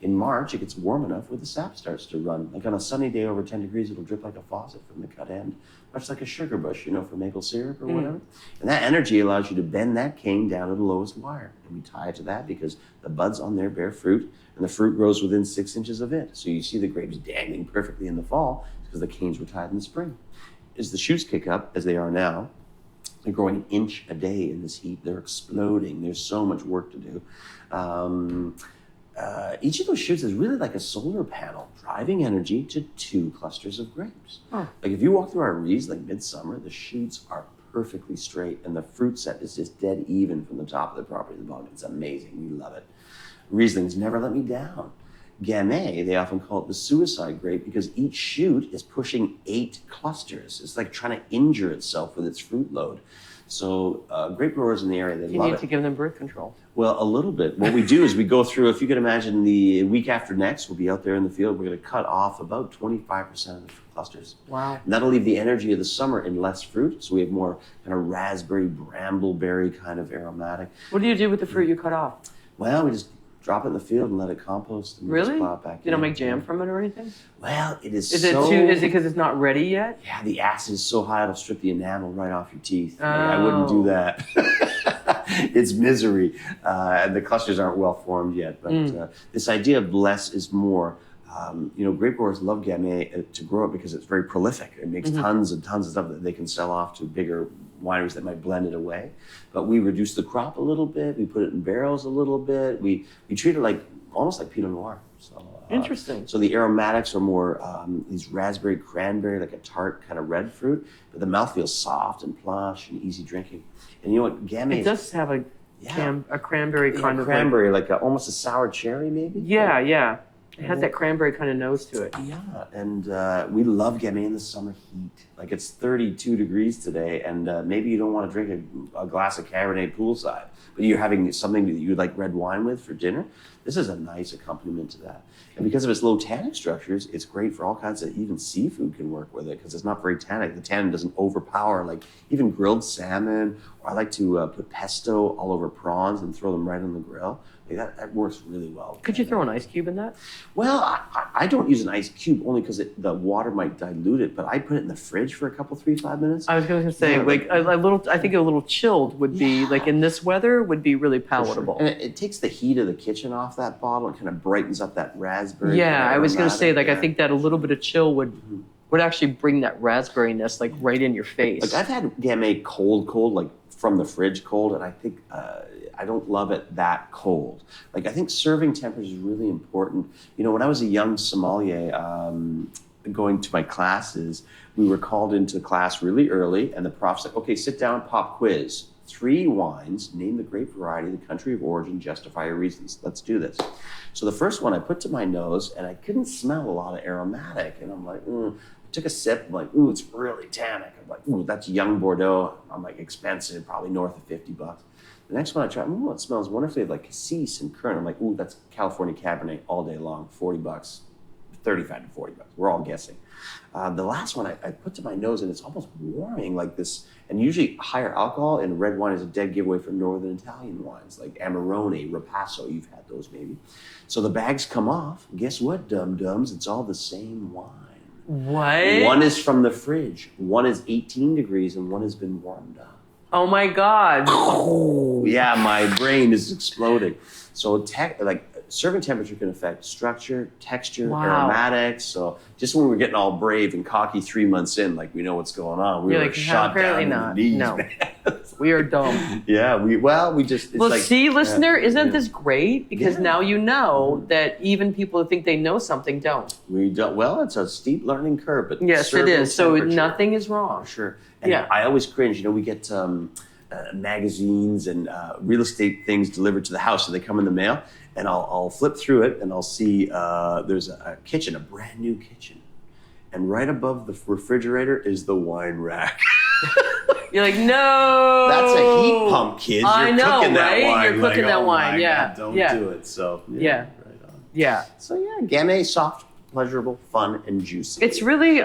In March, it gets warm enough where the sap starts to run. Like on a sunny day over 10 degrees, it'll drip like a faucet from the cut end, much like a sugar bush, for maple syrup or whatever. And that energy allows you to bend that cane down to the lowest wire. And we tie it to that because the buds on there bear fruit, and the fruit grows within 6 inches of it. So you see the grapes dangling perfectly in the fall because the canes were tied in the spring. As the shoots kick up, as they are now, they're growing an inch a day in this heat. They're exploding. There's so much work to do. Each of those shoots is really like a solar panel driving energy to 2 clusters of grapes. Oh. Like if you walk through our Riesling midsummer, the shoots are perfectly straight and the fruit set is just dead even from the top of the property to the bottom. It's amazing. We love it. Riesling's never let me down. Gamay, they often call it the suicide grape because each shoot is pushing 8 clusters. It's like trying to injure itself with its fruit load. So grape growers in the area, they love it. You need to give them birth control. Well, a little bit. What we do is we go through, if you can imagine the week after next, we'll be out there in the field. We're going to cut off about 25% of the clusters. Wow. And that'll leave the energy of the summer in less fruit. So we have more kind of raspberry, brambleberry kind of aromatic. What do you do with the fruit you cut off? Well, we just drop it in the field and let it compost. And really? Just plow it back you don't make jam from it or anything? Well, it is Is so... Is it because it's not ready yet? Yeah, the acid is so high it'll strip the enamel right off your teeth. Oh. I wouldn't do that. It's misery. And the clusters aren't well formed yet. But this idea of less is more, Grape growers love Gamay to grow it because it's very prolific. It makes tons and tons of stuff that they can sell off to bigger wineries that might blend it away. But we reduce the crop a little bit. We put it in barrels a little bit. We treat it almost like Pinot Noir. So, interesting. So the aromatics are more these raspberry, cranberry, like a tart kind of red fruit. But the mouth feels soft and plush and easy drinking. And you know what? Gamay does have a cranberry kind of cranberry, like almost a sour cherry, maybe. Yeah. It has that cranberry kind of nose to it. Yeah, and we love Gamay in the summer heat. Like it's 32 degrees today, and maybe you don't want to drink a glass of Cabernet poolside, but you're having something that you like red wine with for dinner. This is a nice accompaniment to that. And because of its low tannic structures, it's great for all kinds of, even seafood can work with it because it's not very tannic. The tannin doesn't overpower, like even grilled salmon, or I like to put pesto all over prawns and throw them right on the grill. Like that works really well. Could you throw an ice cube in that? Well, I don't use an ice cube only because the water might dilute it, but I put it in the fridge for a couple, 3-5 minutes. I was going to say, a little. I think a little chilled would be like in this weather would be really palatable. Sure. And it takes the heat of the kitchen off that bottle. It kind of brightens up that raspberry. Yeah, I was going to say, I think that a little bit of chill would actually bring that raspberryness like right in your face. Like I've had Gamay cold, like from the fridge cold, and I think I don't love it that cold. Like I think serving temperature is really important. When I was a young sommelier, going to my classes, we were called into class really early, and the prof's like, okay, sit down, pop quiz. 3 wines, name the grape variety, the country of origin, justify your reasons. Let's do this. So the first one I put to my nose, and I couldn't smell a lot of aromatic, and I'm like, I took a sip, I'm like, ooh, it's really tannic. I'm like, ooh, that's young Bordeaux. I'm like, expensive, probably north of $50. The next one I tried, it smells wonderfully like cassis and currant. I'm like, ooh, that's California Cabernet all day long, $40, 35 to $40. We're all guessing. The last one I put to my nose, and it's almost warming like this. And usually higher alcohol in red wine is a dead giveaway for Northern Italian wines, like Amarone, Ripasso, you've had those maybe. So the bags come off. Guess what, dum-dums? It's all the same wine. What? One is from the fridge. One is 18 degrees, and one has been warmed up. Oh my God. Yeah, my brain is exploding. So serving temperature can affect structure, texture, aromatics. So just when we're getting all brave and cocky 3 months in, like we know what's going on, we were shot down in the knees. No, we are dumb. Yeah, we just. See, listener, isn't this great? Because now you know that even people who think they know something don't. We don't. Well, it's a steep learning curve, but yes, it is. So nothing is wrong. Sure. And I always cringe. We get magazines and real estate things delivered to the house, so they come in the mail, and I'll flip through it, and I'll see there's a kitchen, a brand new kitchen, and right above the refrigerator is the wine rack. You're like, no. That's a heat pump, kids. You're cooking that wine. You're cooking that wine. Yeah. God, don't do it. So yeah. Right on. Yeah. So Gamay, soft, pleasurable, fun, and juicy. It's really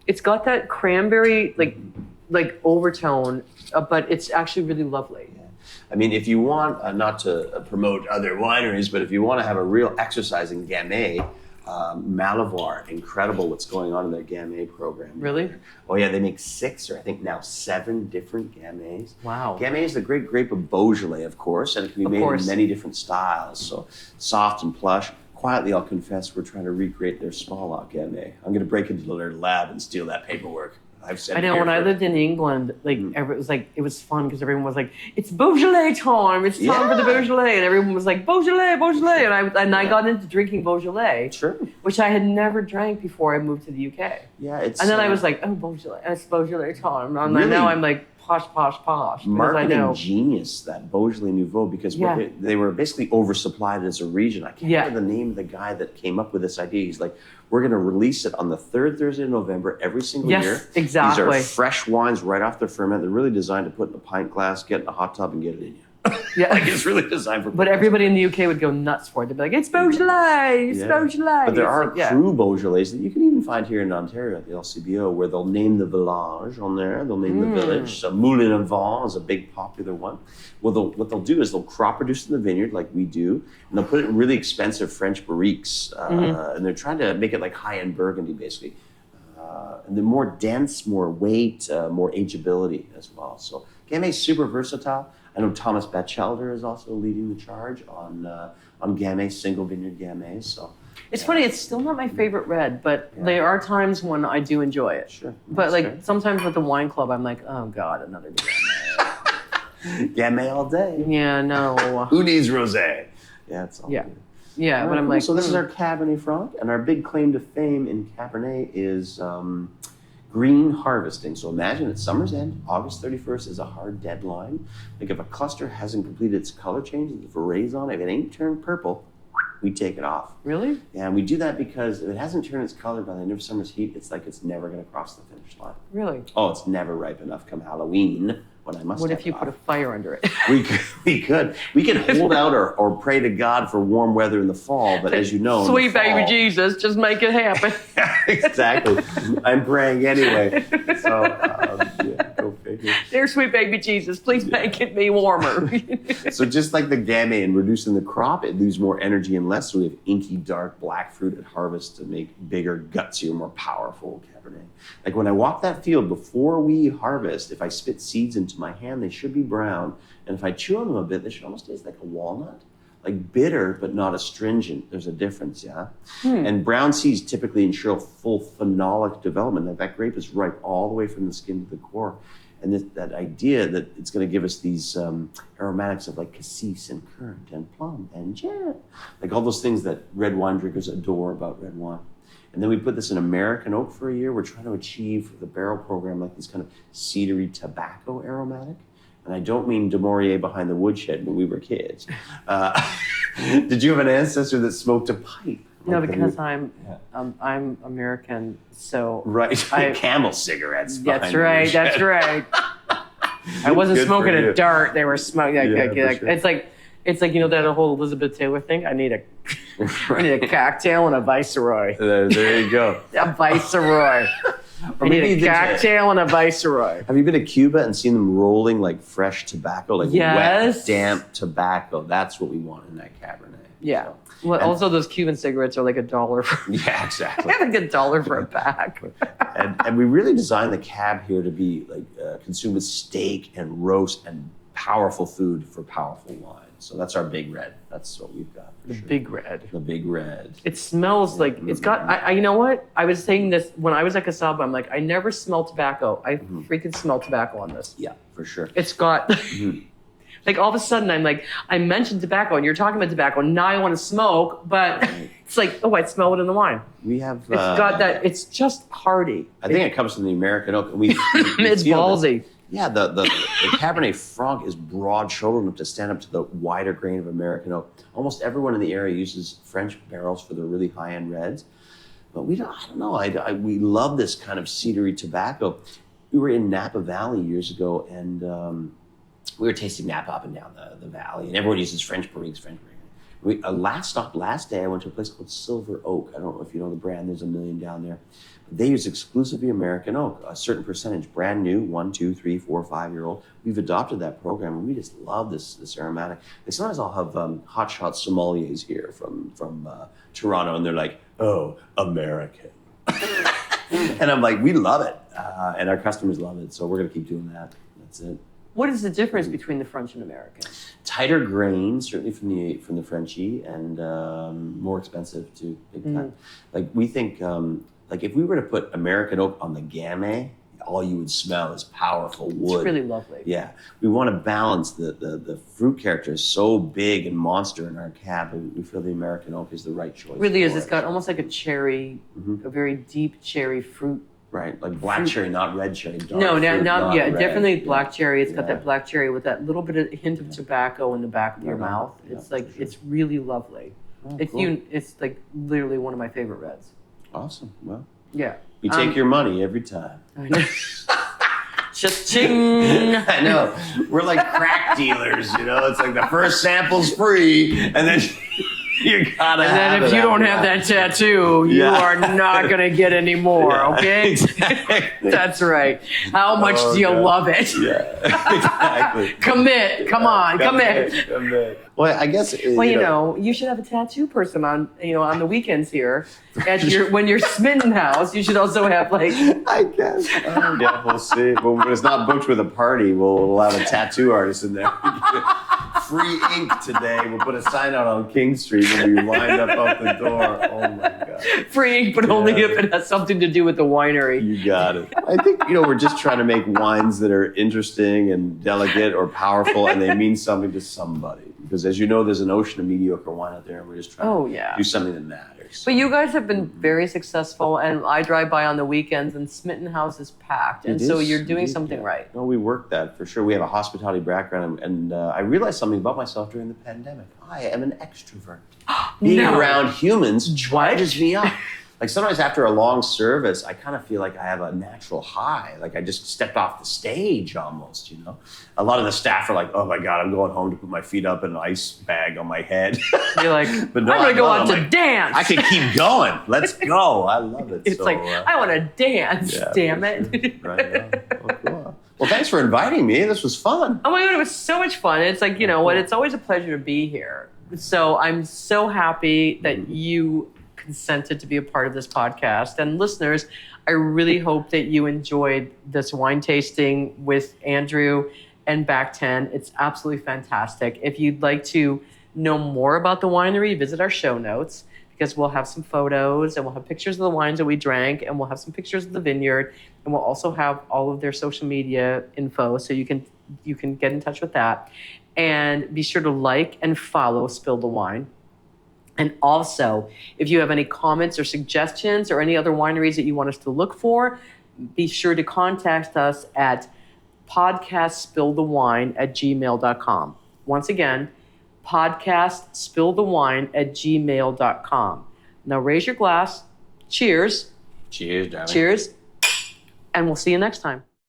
it's got that cranberry like overtone, but it's actually really lovely. Yeah. I mean, if you want not to promote other wineries, but if you want to have a real exercise in Gamay, Malivoire, incredible what's going on in their Gamay program. Really? Oh yeah, they make 6 or I think now 7 different Gamays. Wow. Gamay is the great grape of Beaujolais, of course, and it can be made in many different styles. So soft and plush. Quietly, I'll confess, we're trying to recreate their small lot Gamay. I'm going to break into their lab and steal that paperwork. I know when I lived in England, it was fun because everyone was like, "It's Beaujolais time! It's time for the Beaujolais!" And everyone was like, "Beaujolais, Beaujolais!" And I got into drinking Beaujolais, which I had never drank before I moved to the UK. Yeah, and then I was like, "Oh, Beaujolais! It's Beaujolais time!" And now I'm like, posh. Marketing genius, that Beaujolais Nouveau, because they were basically oversupplied as a region. I can't remember the name of the guy that came up with this idea. He's like, we're going to release it on the 3rd Thursday of November every single year. Yes, exactly. These are fresh wines right off their ferment. They're really designed to put in a pint glass, get in a hot tub, and get it in you. Yeah, it's really designed for. But everybody in the UK would go nuts for it. They'd be like, "It's Beaujolais, it's Beaujolais." But there are cru Beaujolais that you can even find here in Ontario at the LCBO, where they'll name the village on there. They'll name the village. So Moulin à Vent is a big popular one. Well, what they'll do is they'll crop produce in the vineyard like we do, and they'll put it in really expensive French barriques, and they're trying to make it like high-end Burgundy, basically. And they're more dense, more weight, more ageability as well. So Gamay is super versatile. I know Thomas Batchelder is also leading the charge on on Gamay, single vineyard Gamay. So it's funny. It's still not my favorite red, but there are times when I do enjoy it. Sure. But like sometimes with the wine club, I'm like, oh God, another Gamay. Gamay all day. Yeah, no. Who needs rosé? Yeah, it's all good. Yeah, All but right, I'm cool. like, So this is our Cabernet Franc, and our big claim to fame in Cabernet is green harvesting. So imagine it's summer's end, August 31st is a hard deadline. Like if a cluster hasn't completed its color change, the veraison, if it ain't turned purple, we take it off. really? Yeah, and we do that because if it hasn't turned its color by the end of summer's heat, it's like it's never going to cross the finish line. Really? Oh, it's never ripe enough come Halloween when I must What have if you it put a off. fire under it? We could hold out or pray to God for warm weather in the fall, but as you know, Sweet baby Jesus, just make it happen. Exactly. I'm praying anyway. So go figure. Dear sweet baby Jesus, please make it be warmer. So just like the Gamay and reducing the crop, it leaves more energy and less. So we have inky, dark, black fruit at harvest to make bigger, gutsier, more powerful Cabernet. Like when I walk that field before we harvest, if I spit seeds into my hand, they should be brown. And if I chew on them a bit, they should almost taste like a walnut. Like bitter, but not astringent. There's a difference, yeah? And brown seeds typically ensure full phenolic development. That grape is ripe all the way from the skin to the core. And that idea that it's going to give us these aromatics of like cassis and currant and plum and jet. Like all those things that red wine drinkers adore about red wine. And then we put this in American oak for a year. We're trying to achieve the barrel program like this kind of cedary tobacco aromatic. And I don't mean Du Maurier behind the woodshed when we were kids. Did you have an ancestor that smoked a pipe? No, because I'm American, so Right, Camel cigarettes. That's right. That's right. I wasn't Good smoking for you. a dart; they were smoking. Yeah, for sure. It's like that whole Elizabeth Taylor thing. I need a cocktail and a viceroy. There you go. A viceroy. Or I need maybe a cocktail and a viceroy. Have you been to Cuba and seen them rolling like fresh tobacco, like Yes. wet, damp tobacco? That's what we want in that Cabernet. Yeah. So, Well, also those Cuban cigarettes are like $1 for yeah, exactly. like $1 for a pack. and we really designed the cab here to be like consumed with steak and roast and powerful food for powerful wine. So that's our big red. That's what we've got. For The sure. big red. The big red. It smells like it's got. I you know what? I was saying this when I was at Casaba. I'm like, I never smell tobacco. I freaking smell tobacco on this. Yeah, for sure. It's got. Like all of a sudden, I'm like, I mentioned tobacco, and you're talking about tobacco. Now I want to smoke, but it's like, oh, I smell it in the wine. We have. It's got that. It's just hearty. I think it comes from the American oak. We It's feel ballsy. Yeah, the Cabernet Franc is broad-shouldered enough to stand up to the wider grain of American oak. Almost everyone in the area uses French barrels for the really high-end reds, but we don't. I don't know. We love this kind of cedary tobacco. We were in Napa Valley years ago, and we were tasting Napa up and down the valley, and everyone uses French Barriques. Last day, I went to a place called Silver Oak. I don't know if you know the brand. There's a million down there. They use exclusively American oak, a certain percentage, brand new, 1, 2, 3, 4, 5-year-old. We've adopted that program, and we just love this aromatic. Like sometimes I'll have hotshot sommeliers here from Toronto, and they're like, "Oh, American," and I'm like, "We love it, and our customers love it, so we're gonna keep doing that. That's it." What is the difference between the French and American? Tighter grain, certainly from the Frenchie, and more expensive too, big time. Like we think. Like if we were to put American oak on the Gamay, all you would smell is powerful wood. It's really lovely. Yeah, we want to balance the fruit character is so big and monster in our cab. We feel the American oak is the right choice. It really is. for It's it. got almost like a cherry, a very deep cherry fruit. Right, like black cherry, not red cherry. Dark No, fruit, not red. definitely black cherry. It's got Yeah. that black cherry with that little bit of hint of tobacco in the back of your Right on. mouth. Yeah, It's like for sure. it's really lovely. Oh, It's cool. It's like literally one of my favorite reds. Awesome. Well, Yeah. we take your money every time. I know. Cha-ching! I know. We're like crack dealers, you know. It's like the first sample's free, and then you gotta. And then if you don't have that tattoo, you Yeah. are not gonna get any more. Yeah, Okay. exactly. That's right. How much do you God. love it? Yeah, exactly. Commit. Come on. Commit. Commit. Well, I guess. Well, you know, you should have a tattoo person on the weekends here at when you're Smitten house. You should also have like. I guess. Oh, yeah, we'll see. When it's not booked with a party, we'll have a tattoo artist in there. free ink today. We'll put a sign out on King Street when we wind up out the door. Oh my God. Free ink, but only if it has something to do with the winery. You got it. I think, we're just trying to make wines that are interesting and delicate or powerful, and they mean something to somebody. Because as you know, there's an ocean of mediocre wine out there, and we're just trying to do something that matters. But you guys have been very successful, and I drive by on the weekends, and Smitten House is packed, and so you're doing something right. No, we work that for sure. We have a hospitality background, and I realized something about myself during the pandemic. I am an extrovert. Being around humans charges me up. Like sometimes after a long service, I kind of feel like I have a natural high. Like I just stepped off the stage almost, A lot of the staff are like, oh my God, I'm going home to put my feet up in an ice bag on my head. You're like, but no, I'm going to go out to dance. I can keep going. Let's go. I love it. It's I want to dance, damn it. Sure. Right. Oh, cool. Well, thanks for inviting me. This was fun. Oh my God, it was so much fun. It's like, what? It's always a pleasure to be here. So I'm so happy that you consented to be a part of this podcast. And listeners, I really hope that you enjoyed this wine tasting with Andrew and Back10. It's absolutely fantastic. If you'd like to know more about the winery, visit our show notes, because we'll have some photos and we'll have pictures of the wines that we drank, and we'll have some pictures of the vineyard, and we'll also have all of their social media info, so you can get in touch with that. And be sure to like and follow Spill the Wine. And also, if you have any comments or suggestions or any other wineries that you want us to look for, be sure to contact us at podcastspillthewine@gmail.com. Once again, podcastspillthewine@gmail.com. Now raise your glass. Cheers. Cheers, darling. Cheers. And we'll see you next time.